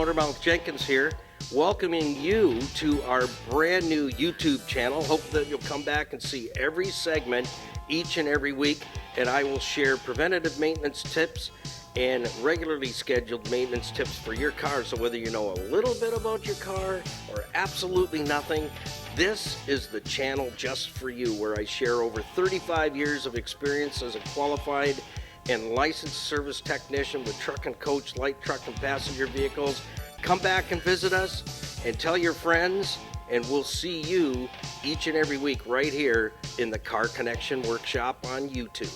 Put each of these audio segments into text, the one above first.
Motormouth Jenkins here, welcoming you to our brand new YouTube channel. Hope that you'll come back and see every segment each and every week, and I will share preventative maintenance tips and regularly scheduled maintenance tips for your car. So whether you know a little bit about your car or absolutely nothing, this is the channel just for you, where I share over 35 years of experience as a qualified and licensed service technician with truck and coach, light truck and passenger vehicles. Come back and visit us and tell your friends, and we'll see you each and every week right here in the Car Connection Workshop on YouTube.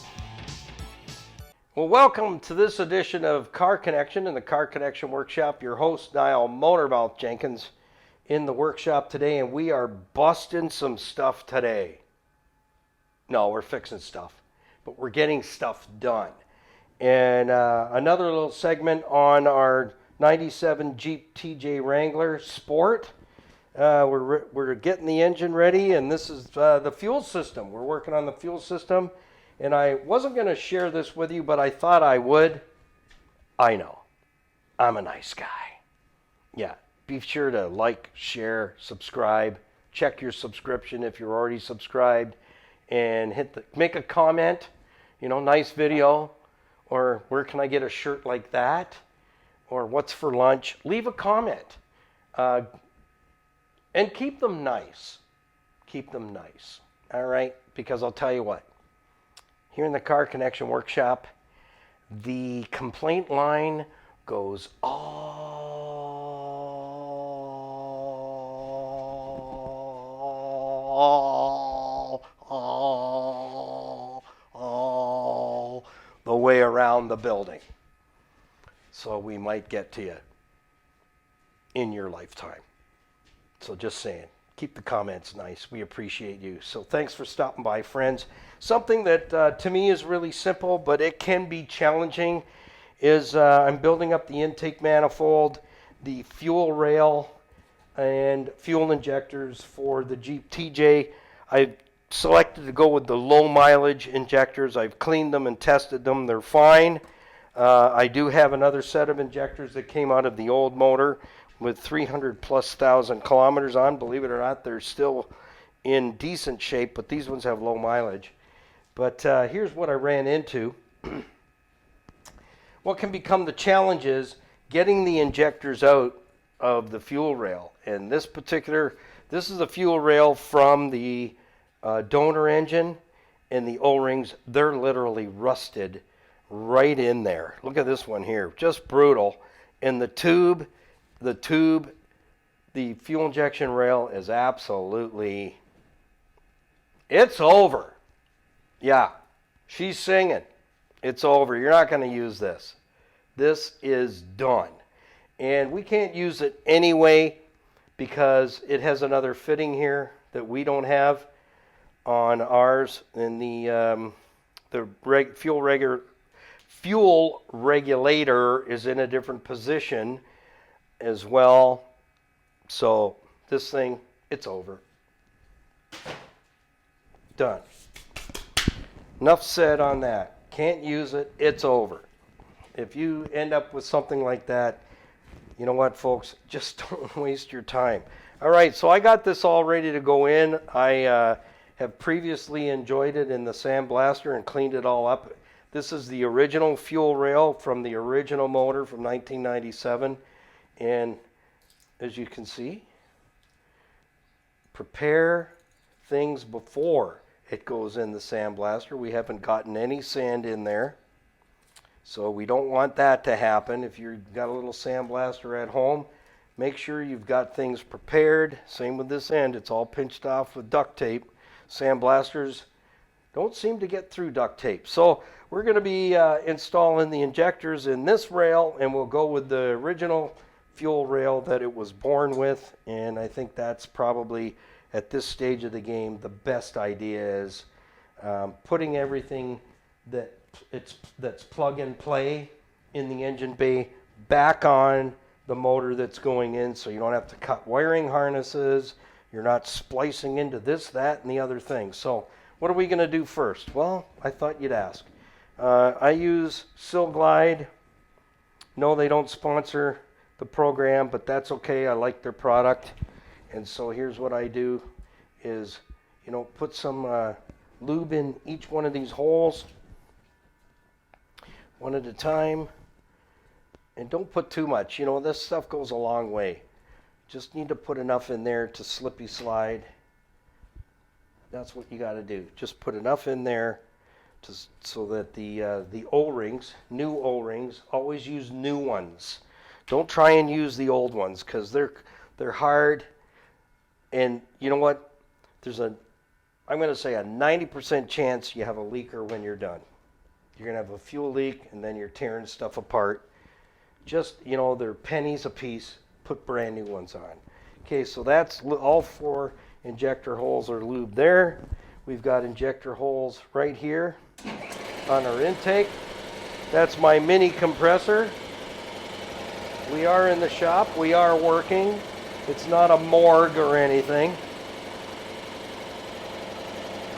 Well, welcome to this edition of Car Connection in the Car Connection Workshop. Your host, Niall Motormouth Jenkins, in the workshop today, and we are busting some stuff today. No, we're fixing stuff, but we're getting stuff done. And another little segment on our 97 Jeep TJ Wrangler Sport. We're getting the engine ready, and this is the fuel system. We're working on the fuel system, and I wasn't going to share this with you, but I thought I would. I know. I'm a nice guy. Yeah, be sure to like, share, subscribe. Check your subscription if you're already subscribed, and make a comment. You know, nice video, or where can I get a shirt like that, or what's for lunch. Leave a comment, and keep them nice. Keep them nice. All right, because I'll tell you what. Here in the Car Connection Workshop, the complaint line goes all the way around the building. So we might get to you in your lifetime. So just saying, keep the comments nice. We appreciate you. So thanks for stopping by, friends. Something that to me is really simple, but it can be challenging, is I'm building up the intake manifold, the fuel rail, and fuel injectors for the Jeep TJ. I selected to go with the low mileage injectors. I've cleaned them and tested them. They're fine. I do have another set of injectors that came out of the old motor with 300,000+ kilometers on. Believe it or not, they're still in decent shape, but these ones have low mileage. But here's what I ran into. What can become the challenge is getting the injectors out of the fuel rail. And this is the fuel rail from the donor engine, and the O-rings, they're literally rusted right in there. Look at this one here, just brutal. And the fuel injection rail is absolutely, it's over. Yeah, she's singing. It's over. You're not going to use this. This is done. And we can't use it anyway because it has another fitting here that we don't have on ours. And the fuel regulator is in a different position as well. So this thing, it's over. Done. Enough said on that. Can't use it. It's over. If you end up with something like that, you know what, folks? Just don't waste your time. All right, so I got this all ready to go in. I have previously enjoyed it in the sandblaster and cleaned it all up. This is the original fuel rail from the original motor from 1997. And as you can see, prepare things before it goes in the sandblaster. We haven't gotten any sand in there, so we don't want that to happen. If you've got a little sandblaster at home, make sure you've got things prepared. Same with this end. It's all pinched off with duct tape. Sandblasters don't seem to get through duct tape. So we're going to be installing the injectors in this rail, and we'll go with the original fuel rail that it was born with. And I think that's probably, at this stage of the game, the best idea is putting everything that's plug and play in the engine bay back on the motor that's going in, so you don't have to cut wiring harnesses. You're not splicing into this, that, and the other thing. So what are we going to do first? Well, I thought you'd ask. I use Silglide. No, they don't sponsor the program, but that's okay. I like their product. And so here's what I do is, you know, put some lube in each one of these holes, one at a time. And don't put too much. You know, this stuff goes a long way. Just need to put enough in there to slippy slide. That's what you got to do. Just put enough in there so that the O-rings, new O-rings, always use new ones. Don't try and use the old ones because they're hard. And you know what? I'm going to say a 90% chance you have a leaker when you're done. You're going to have a fuel leak and then you're tearing stuff apart. Just, you know, they're pennies a piece. Put brand new ones on. Okay, so that's all 4 injector holes are lubed there. We've got injector holes right here on our intake. That's my mini compressor. We are in the shop. We are working. It's not a morgue or anything.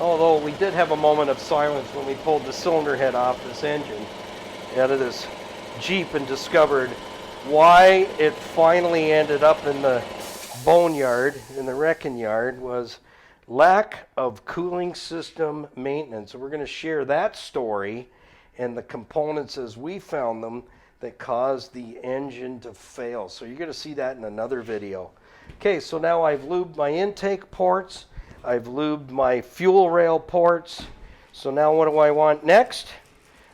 Although we did have a moment of silence when we pulled the cylinder head off this engine out of this Jeep and discovered why it finally ended up in the boneyard, in the wrecking yard, was lack of cooling system maintenance. So we're going to share that story and the components as we found them that caused the engine to fail. So you're going to see that in another video. Okay, so now I've lubed my intake ports. I've lubed my fuel rail ports. So now what do I want next?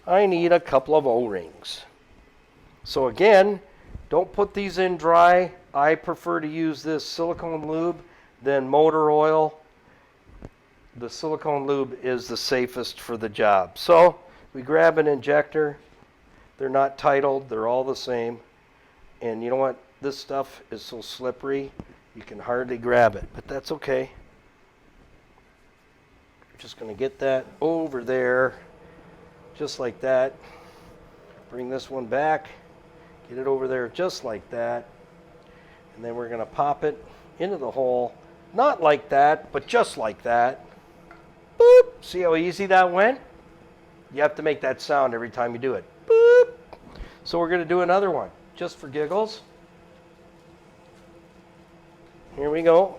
I need a couple of O-rings. So again, don't put these in dry. I prefer to use this silicone lube than motor oil. The silicone lube is the safest for the job. So we grab an injector. They're not titled. They're all the same. And you know what? This stuff is so slippery, you can hardly grab it. But that's okay. Just going to get that over there, just like that. Bring this one back. Get it over there just like that. And then we're going to pop it into the hole. Not like that, but just like that. Boop. See how easy that went? You have to make that sound every time you do it. Boop. So we're going to do another one, just for giggles. Here we go.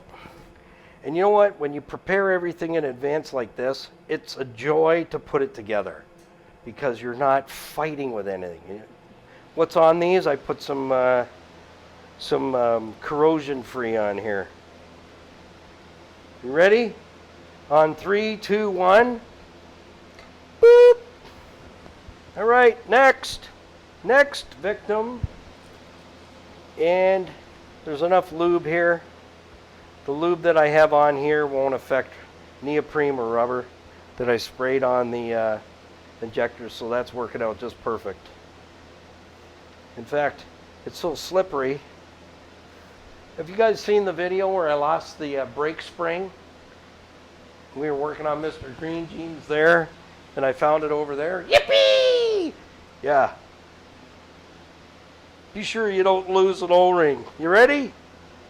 And you know what? When you prepare everything in advance like this, it's a joy to put it together because you're not fighting with anything. What's on these? I put some corrosion free on here. You ready? On 3, 2, 1. Boop. All right, next victim. And there's enough lube here. The lube that I have on here won't affect neoprene or rubber that I sprayed on the injectors, so that's working out just perfect. In fact, it's so slippery. Have you guys seen the video where I lost the brake spring? We were working on Mr. Green Jeans there, and I found it over there. Yippee! Yeah. Be sure you don't lose an O-ring. You ready?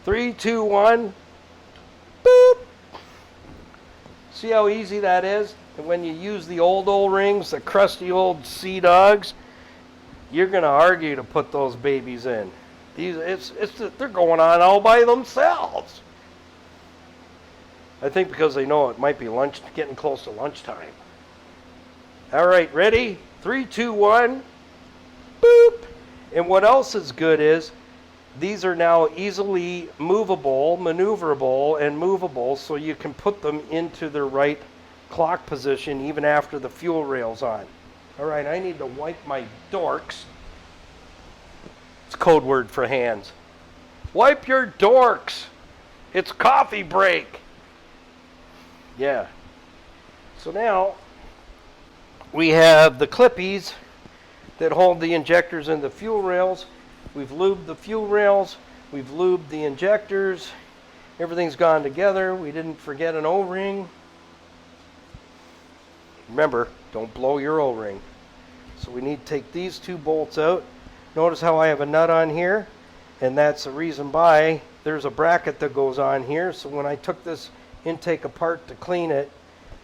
3, 2, 1. Boop. See how easy that is? And when you use the old O-rings, the crusty old Sea Dogs, you're going to argue to put those babies in. They're going on all by themselves. I think because they know it might be getting close to lunchtime. All right, ready? 3, 2, 1. Boop. And what else is good is these are now easily movable, maneuverable, and movable, so you can put them into their right clock position even after the fuel rail's on. All right, I need to wipe my dorks. It's code word for hands. Wipe your dorks. It's coffee break. Yeah. So now we have the clippies that hold the injectors and the fuel rails. We've lubed the fuel rails. We've lubed the injectors. Everything's gone together. We didn't forget an O-ring. Remember, don't blow your O-ring. So we need to take these 2 bolts out. Notice how I have a nut on here, and that's the reason why there's a bracket that goes on here. So when I took this intake apart to clean it,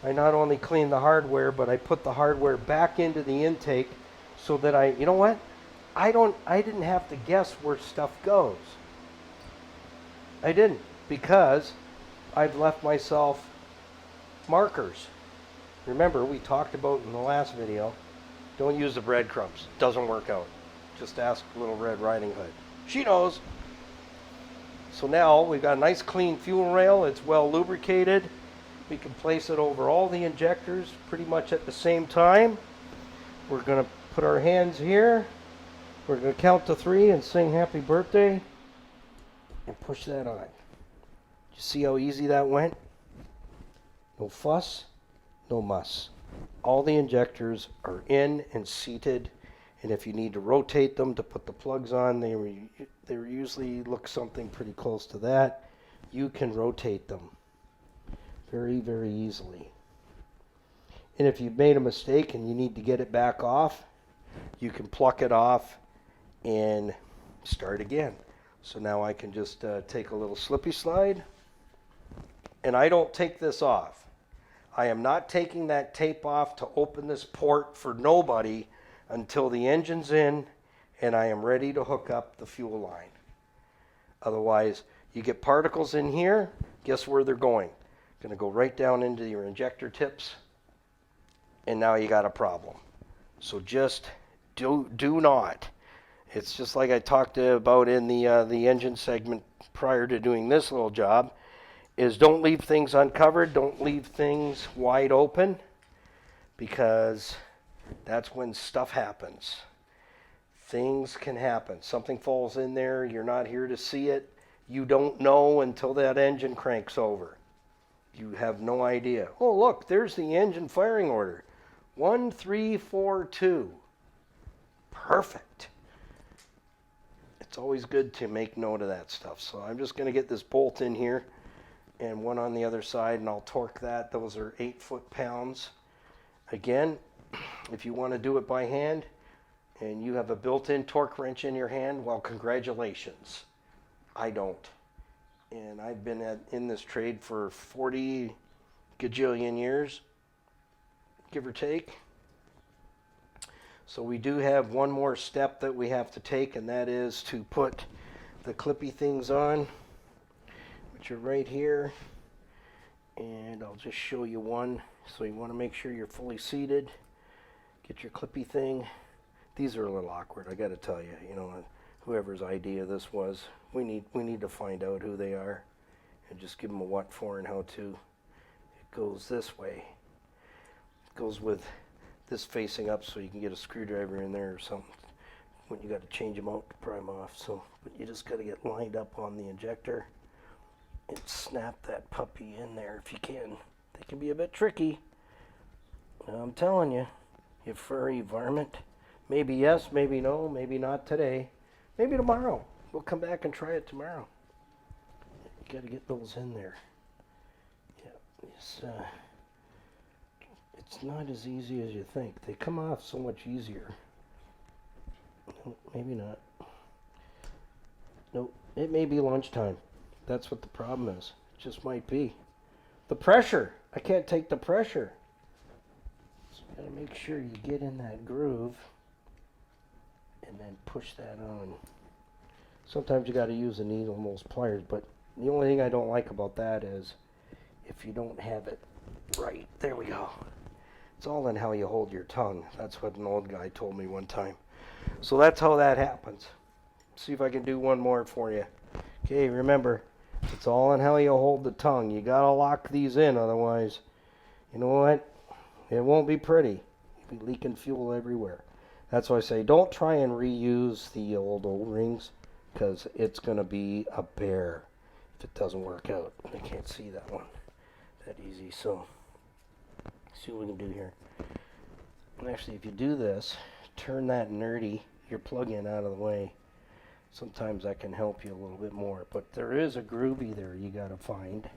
I not only cleaned the hardware, but I put the hardware back into the intake so that you know what? I didn't have to guess where stuff goes. I didn't, because I've left myself markers. Remember, we talked about in the last video, don't use the breadcrumbs. Doesn't work out. Just ask Little Red Riding Hood. She knows. So now we've got a nice clean fuel rail. It's well lubricated. We can place it over all the injectors pretty much at the same time. We're going to put our hands here. We're going to count to 3 and sing happy birthday and push that on. You see how easy that went? No fuss, no muss. All the injectors are in and seated, and if you need to rotate them to put the plugs on, they usually look something pretty close to that. You can rotate them very, very easily. And if you've made a mistake and you need to get it back off, you can pluck it off and start again. So now I can just take a little slippy slide, and I don't take this off. I am not taking that tape off to open this port for nobody until the engine's in and I am ready to hook up the fuel line. Otherwise, you get particles in here, guess where they're going? Going to go right down into your injector tips, and now you got a problem. So just do not. It's just like I talked about in the engine segment prior to doing this little job, is don't leave things uncovered, don't leave things wide open, because that's when stuff happens. Things can happen. Something falls in there, you're not here to see it. You don't know until that engine cranks over. You have no idea. Oh, look, there's the engine firing order. 1342. Perfect. It's always good to make note of that stuff. So I'm just going to get this bolt in here and one on the other side, and I'll torque that. Those are 8 foot-pounds. Again, if you want to do it by hand and you have a built-in torque wrench in your hand, well, congratulations. I don't. And I've been in this trade for 40 gajillion years, give or take. So we do have one more step that we have to take, and that is to put the clippy things on, which are right here. And I'll just show you one. So you want to make sure you're fully seated. Get your clippy thing. These are a little awkward, I got to tell you. You know, whoever's idea this was, we need to find out who they are and just give them a what for and how to. It goes this way. It goes with this facing up, so you can get a screwdriver in there or something when you got to change them out to pry them off. So, but you just got to get lined up on the injector and snap that puppy in there if you can. They can be a bit tricky. Now, I'm telling you, you furry varmint. Maybe yes, maybe no, maybe not today. Maybe tomorrow. We'll come back and try it tomorrow. You got to get those in there. Yeah, it's not as easy as you think. They come off so much easier. Maybe not. Nope, it may be lunchtime. That's what the problem is. It just might be. The pressure. I can't take the pressure. So you got to make sure you get in that groove and then push that on. Sometimes you got to use a needle and those pliers, but the only thing I don't like about that is if you don't have it right. There we go. It's all in how you hold your tongue. That's what an old guy told me one time. So that's how that happens. See if I can do one more for you. Okay, remember, it's all in how you hold the tongue. You got to lock these in, otherwise, you know what? It won't be pretty. You'll be leaking fuel everywhere. That's why I say don't try and reuse the old O-rings, because it's going to be a bear if it doesn't work out. I can't see that one that easy, so see what we can do here. And actually, if you do this, turn that nerdy, your plug-in, out of the way. Sometimes that can help you a little bit more, but there is a groovy there you got to find.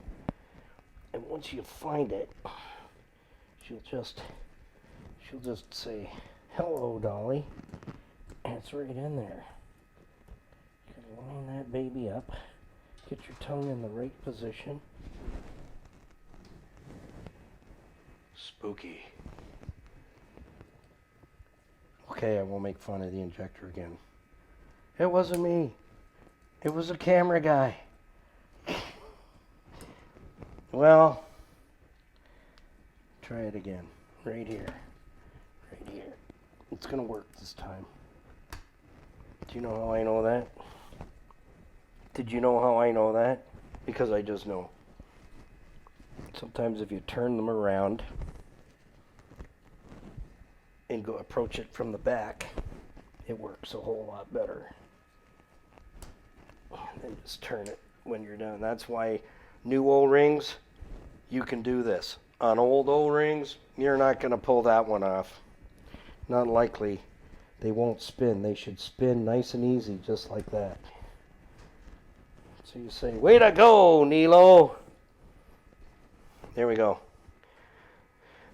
And once you find it, she'll just say, "Hello, Dolly," and it's right in there. You gotta line that baby up, get your tongue in the right position. Spooky. Okay, I won't make fun of the injector again. It wasn't me. It was a camera guy. Well, try it again. Right here. Right here. It's going to work this time. Do you know how I know that? Did you know how I know that? Because I just know. Sometimes if you turn them around and go approach it from the back, it works a whole lot better. And then just turn it when you're done. That's why new O-rings, you can do this. On old O-rings, you're not going to pull that one off. Not likely. They won't spin. They should spin nice and easy, just like that. So you say, way to go, Nilo. There we go.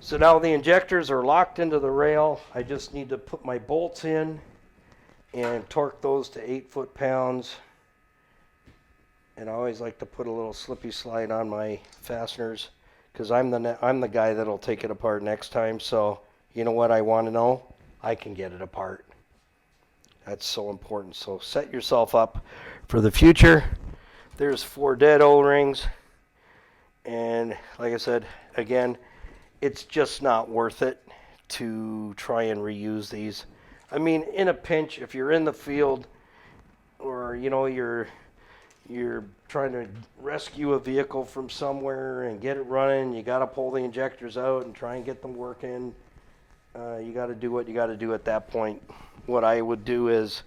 So now the injectors are locked into the rail. I just need to put my bolts in and torque those to 8 foot-pounds. And I always like to put a little slippy slide on my fasteners because I'm the guy that'll take it apart next time. So you know what I want to know? I can get it apart. That's so important. So set yourself up for the future. There's 4 dead O-rings. And like I said, again, it's just not worth it to try and reuse these. I mean, in a pinch, if you're in the field or, you know, you're trying to rescue a vehicle from somewhere and get it running, you got to pull the injectors out and try and get them working. You got to do what you got to do at that point. What I would do is,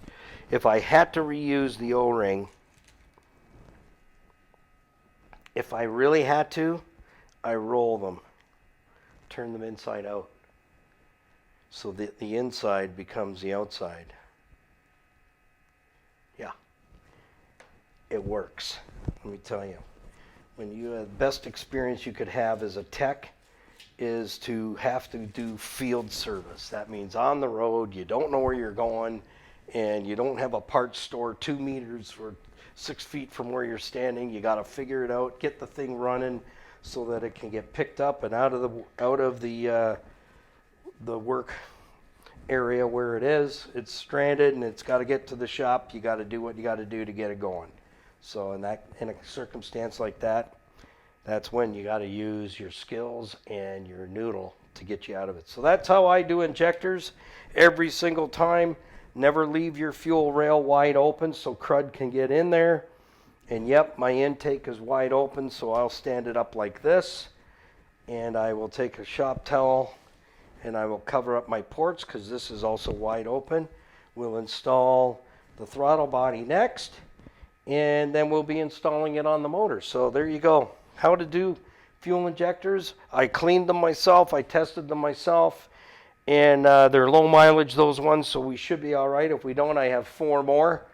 if I had to reuse the O-ring, if I really had to, I roll them, turn them inside out, so that the inside becomes the outside. Yeah, it works. Let me tell you, when you the best experience you could have as a tech is to have to do field service. That means on the road, you don't know where you're going, and you don't have a parts store 2 meters or 6 feet from where you're standing. You got to figure it out, get the thing running so that it can get picked up and out of the work area where it is. It's stranded and it's got to get to the shop. You got to do what you got to do to get it going. So in a circumstance like that, that's when you got to use your skills and your noodle to get you out of it. So that's how I do injectors every single time. Never leave your fuel rail wide open so crud can get in there. And yep, my intake is wide open, so I'll stand it up like this. And I will take a shop towel and I will cover up my ports because this is also wide open. We'll install the throttle body next, and then we'll be installing it on the motor. So there you go. How to do fuel injectors. I cleaned them myself. I tested them myself. And they're low mileage, those ones, so we should be all right. If we don't, I have 4 more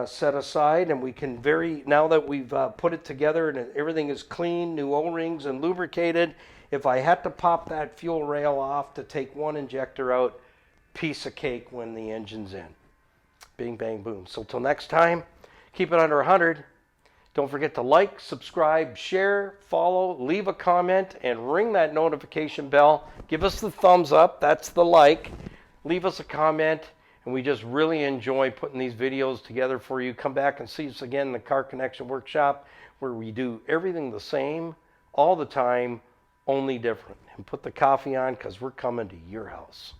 set aside. And we can now that we've put it together and everything is clean, new O-rings and lubricated, if I had to pop that fuel rail off to take one injector out, piece of cake when the engine's in. Bing, bang, boom. So till next time, keep it under 100. Don't forget to like, subscribe, share, follow, leave a comment, and ring that notification bell. Give us the thumbs up. That's the like. Leave us a comment, and we just really enjoy putting these videos together for you. Come back and see us again in the Car Connection Workshop, where we do everything the same all the time, only different. And put the coffee on because we're coming to your house.